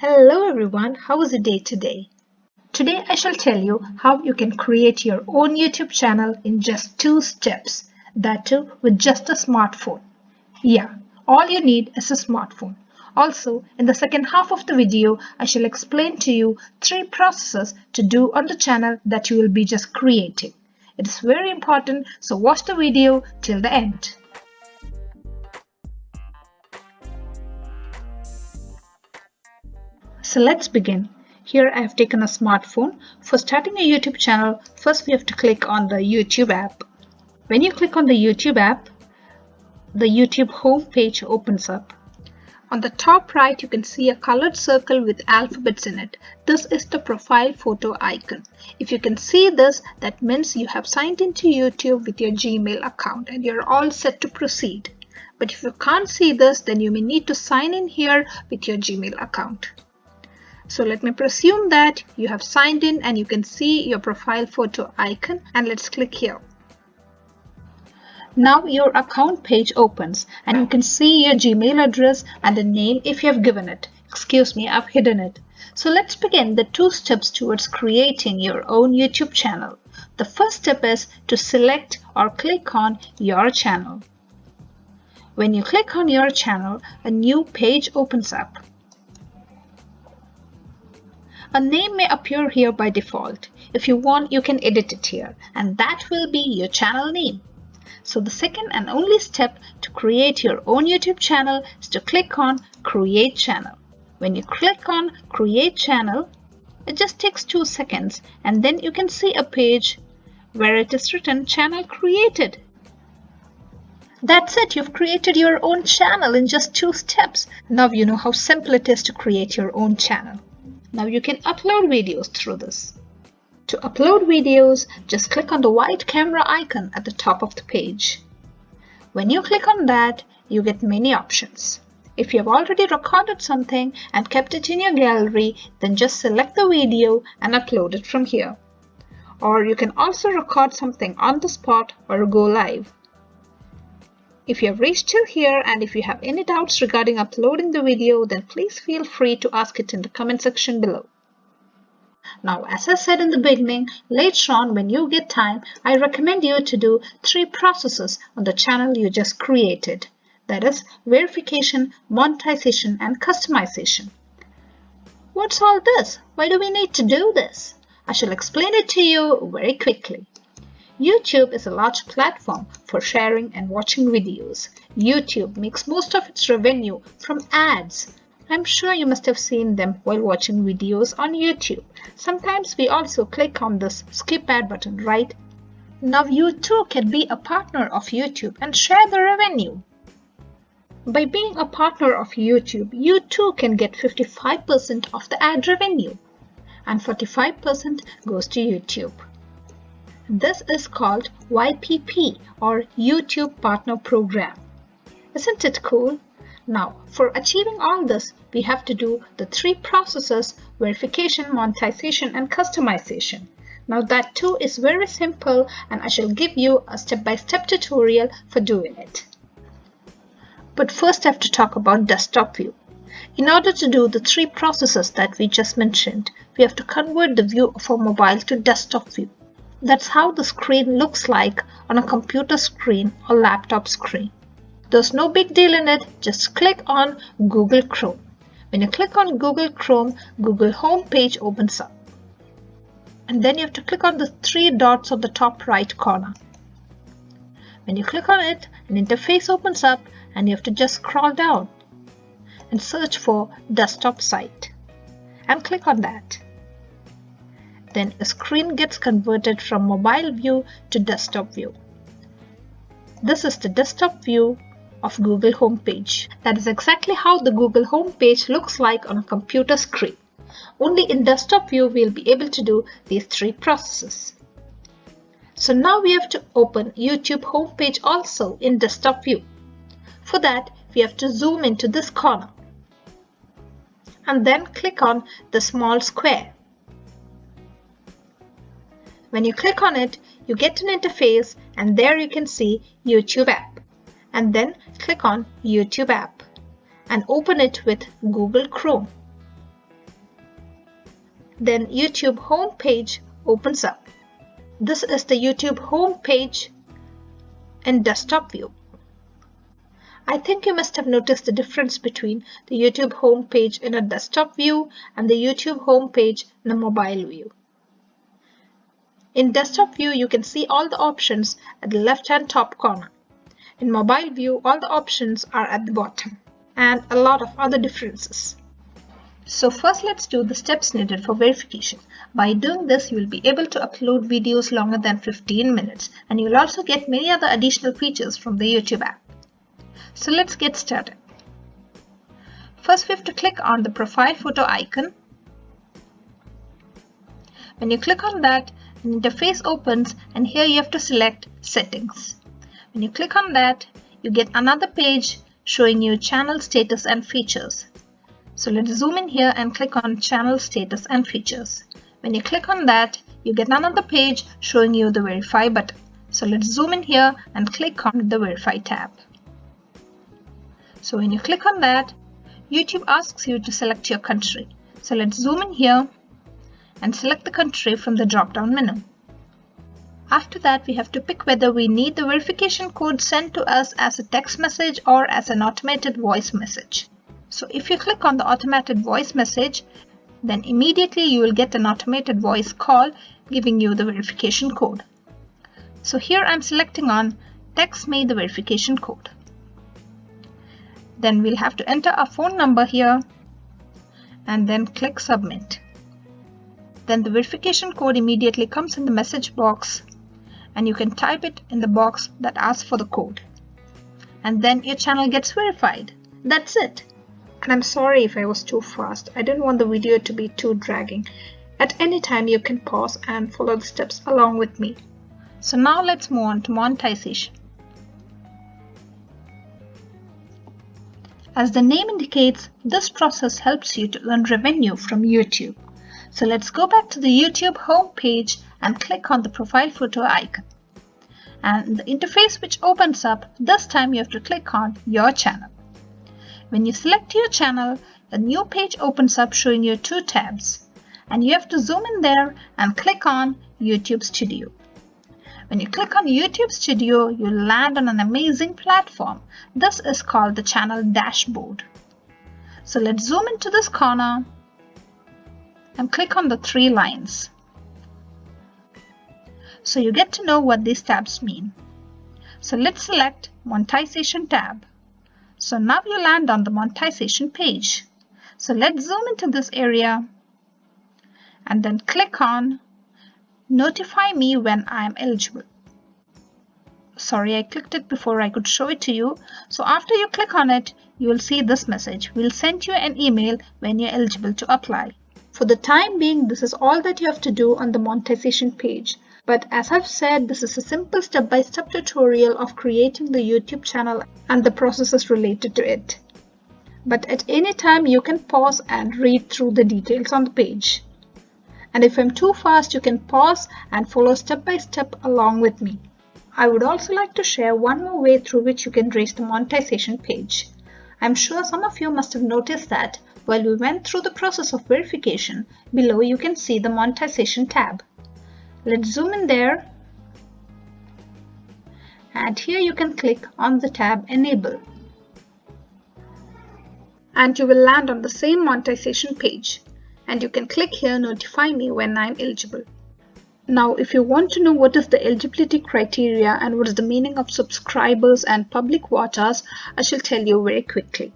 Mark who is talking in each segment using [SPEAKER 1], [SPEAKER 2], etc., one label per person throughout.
[SPEAKER 1] Hello everyone, how was your day today? Today I shall tell you how you can create your own YouTube channel in just 2 steps, that too with just a smartphone. Yeah, all you need is a smartphone. Also, in the second half of the video, I shall explain to you 3 processes to do on the channel that you will be just creating. It is very important, so watch the video till the end. So let's begin. Here I have taken a smartphone. For starting a YouTube channel, first we have to click on the YouTube app. When you click on the YouTube app, the YouTube home page opens up. On the top right, you can see a colored circle with alphabets in it. This is the profile photo icon. If you can see this, that means you have signed into YouTube with your Gmail account and you're all set to proceed. But if you can't see this, then you may need to sign in here with your Gmail account. So let me presume that you have signed in and you can see your profile photo icon, and let's click here. Now your account page opens and you can see your Gmail address and the name if you have given it. Excuse me, I've hidden it. So let's begin the 2 steps towards creating your own YouTube channel. The first step is to select or click on your channel. When you click on your channel, a new page opens up. A name may appear here by default. If you want, you can edit it here, and that will be your channel name. So the second and only step to create your own YouTube channel is to click on Create Channel. When you click on Create Channel, it just takes 2 seconds, and then you can see a page where it is written Channel Created. That's it, you've created your own channel in just 2 steps. Now you know how simple it is to create your own channel. Now you can upload videos through this. To upload videos, just click on the white camera icon at the top of the page. When you click on that, you get many options. If you have already recorded something and kept it in your gallery, then just select the video and upload it from here. Or you can also record something on the spot or go live. If you have reached till here and if you have any doubts regarding uploading the video, then please feel free to ask it in the comment section below. Now, as I said in the beginning, later on when you get time, I recommend you to do 3 processes on the channel you just created. That is verification, monetization, and customization. What's all this? Why do we need to do this? I shall explain it to you very quickly. YouTube is a large platform for sharing and watching videos. YouTube makes most of its revenue from ads. I'm sure you must have seen them while watching videos on YouTube. Sometimes we also click on this skip ad button, right? Now you too can be a partner of YouTube and share the revenue. By being a partner of YouTube, you too can get 55% of the ad revenue and 45% goes to YouTube. This is called YPP or YouTube Partner Program. Isn't it cool? Now, for achieving all this, we have to do the 3 processes: verification, monetization, and customization. Now that too is very simple and I shall give you a step-by-step tutorial for doing it. But first I have to talk about desktop view. In order to do the 3 processes that we just mentioned, we have to convert the view of our mobile to desktop view. That's how the screen looks like on a computer screen or laptop screen. There's no big deal in it, just click on Google Chrome. When you click on Google Chrome, Google home page opens up. And then you have to click on the 3 dots on the top right corner. When you click on it, an interface opens up and you have to just scroll down and search for desktop site and click on that. Then a screen gets converted from mobile view to desktop view. This is the desktop view of Google homepage. That is exactly how the Google homepage looks like on a computer screen. Only in desktop view we'll be able to do these 3 processes. So now we have to open YouTube homepage also in desktop view. For that, we have to zoom into this corner and then click on the small square. When you click on it, you get an interface and there you can see YouTube app. And then click on YouTube app and open it with Google Chrome. Then YouTube home page opens up. This is the YouTube home page in desktop view. I think you must have noticed the difference between the YouTube home page in a desktop view and the YouTube home page in a mobile view. In desktop view, you can see all the options at the left-hand top corner. In mobile view, all the options are at the bottom, and a lot of other differences. So first, let's do the steps needed for verification. By doing this, you will be able to upload videos longer than 15 minutes, and you will also get many other additional features from the YouTube app. So let's get started. First, we have to click on the profile photo icon. When you click on that, an interface opens, and here you have to select Settings. When you click on that, you get another page showing you channel status and features. So let's zoom in here and click on channel status and features. When you click on that, you get another page showing you the verify button. So let's zoom in here and click on the verify tab. So when you click on that, YouTube asks you to select your country. So let's zoom in here and select the country from the drop-down menu. After that, we have to pick whether we need the verification code sent to us as a text message or as an automated voice message. So if you click on the automated voice message, then immediately you will get an automated voice call giving you the verification code. So here I'm selecting on text me the verification code. Then we'll have to enter a phone number here and then click submit. Then the verification code immediately comes in the message box, and you can type it in the box that asks for the code. And then your channel gets verified. That's it. And I'm sorry if I was too fast. I didn't want the video to be too dragging. At any time you can pause and follow the steps along with me. So now let's move on to monetization. As the name indicates, this process helps you to earn revenue from YouTube. So let's go back to the YouTube home page and click on the profile photo icon. And the interface which opens up, this time you have to click on your channel. When you select your channel, a new page opens up showing you two tabs. And you have to zoom in there and click on YouTube Studio. When you click on YouTube Studio, you'll land on an amazing platform. This is called the channel dashboard. So let's zoom into this corner and click on the three lines. So you get to know what these tabs mean. So let's select Monetization tab. So now you land on the monetization page. So let's zoom into this area and then click on Notify me when I am eligible. Sorry, I clicked it before I could show it to you. So after you click on it, you will see this message. We'll send you an email when you're eligible to apply. For the time being, this is all that you have to do on the monetization page. But as I've said, this is a simple step-by-step tutorial of creating the YouTube channel and the processes related to it. But at any time, you can pause and read through the details on the page. And if I'm too fast, you can pause and follow step-by-step along with me. I would also like to share one more way through which you can reach the monetization page. I'm sure some of you must have noticed that while we went through the process of verification, below you can see the monetization tab. Let's zoom in there, and here you can click on the tab Enable. And you will land on the same monetization page, and you can click here Notify me when I'm eligible. Now, if you want to know what is the eligibility criteria and what is the meaning of subscribers and public watch hours, I shall tell you very quickly.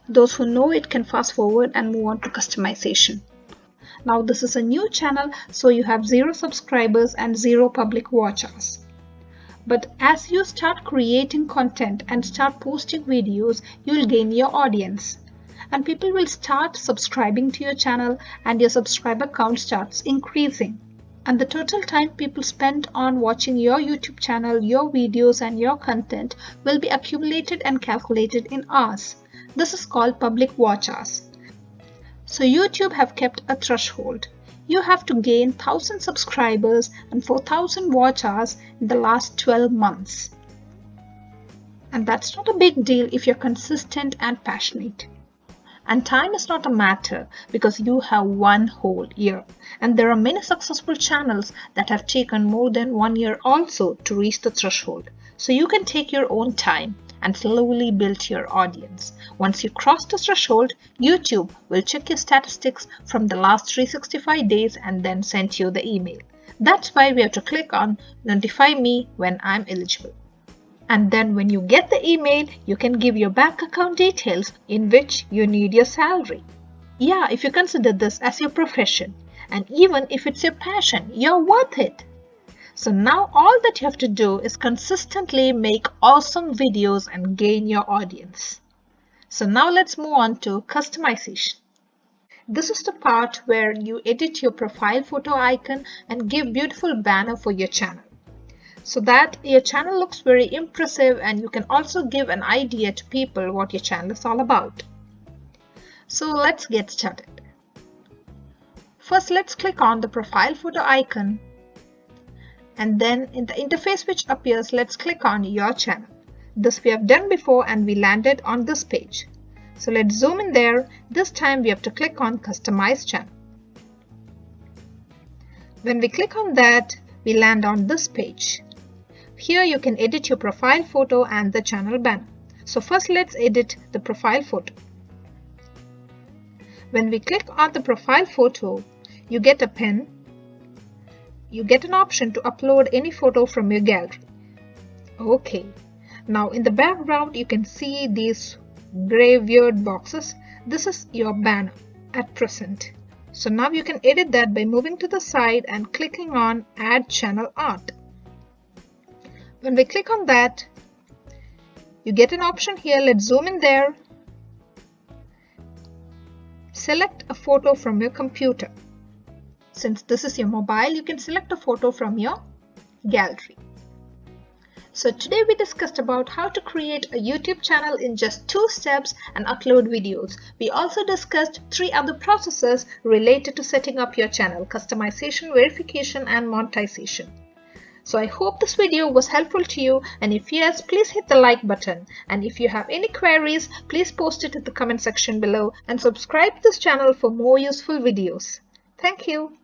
[SPEAKER 1] Those who know it can fast forward and move on to customization. Now this is a new channel, so you have 0 subscribers and 0 public watch hours. But as you start creating content and start posting videos, you will gain your audience. And people will start subscribing to your channel and your subscriber count starts increasing. And the total time people spend on watching your YouTube channel, your videos and your content will be accumulated and calculated in hours. This is called public watch hours. So YouTube have kept a threshold. You have to gain 1000 subscribers and 4000 watch hours in the last 12 months. And that's not a big deal if you're consistent and passionate. And time is not a matter because you have 1 whole year. And there are many successful channels that have taken more than 1 year also to reach the threshold. So you can take your own time and slowly build your audience. Once you cross the threshold, YouTube will check your statistics from the last 365 days and then send you the email. That's why we have to click on Notify Me when I'm eligible. And then when you get the email, you can give your bank account details in which you need your salary. Yeah, if you consider this as your profession, and even if it's your passion, you're worth it. So now all that you have to do is consistently make awesome videos and gain your audience. So now let's move on to customization. This is the part where you edit your profile photo icon and give beautiful banner for your channel, so that your channel looks very impressive and you can also give an idea to people what your channel is all about. So let's get started. First, let's click on the profile photo icon, and then in the interface which appears, let's click on your channel. This we have done before and we landed on this page. So let's zoom in there. This time we have to click on Customize Channel. When we click on that, we land on this page. Here you can edit your profile photo and the channel banner. So first let's edit the profile photo. When we click on the profile photo, you get a pen. You get an option to upload any photo from your gallery. Okay, now in the background you can see these gray weird boxes. This is your banner at present. So now you can edit that by moving to the side and clicking on Add Channel Art. When we click on that, you get an option here. Let's zoom in there. Select a photo from your computer. Since this is your mobile, you can select a photo from your gallery. So today we discussed about how to create a YouTube channel in just 2 steps and upload videos. We also discussed 3 other processes related to setting up your channel: customization, verification, and monetization. So I hope this video was helpful to you, and if yes, please hit the like button. And if you have any queries, please post it in the comment section below and subscribe to this channel for more useful videos. Thank you.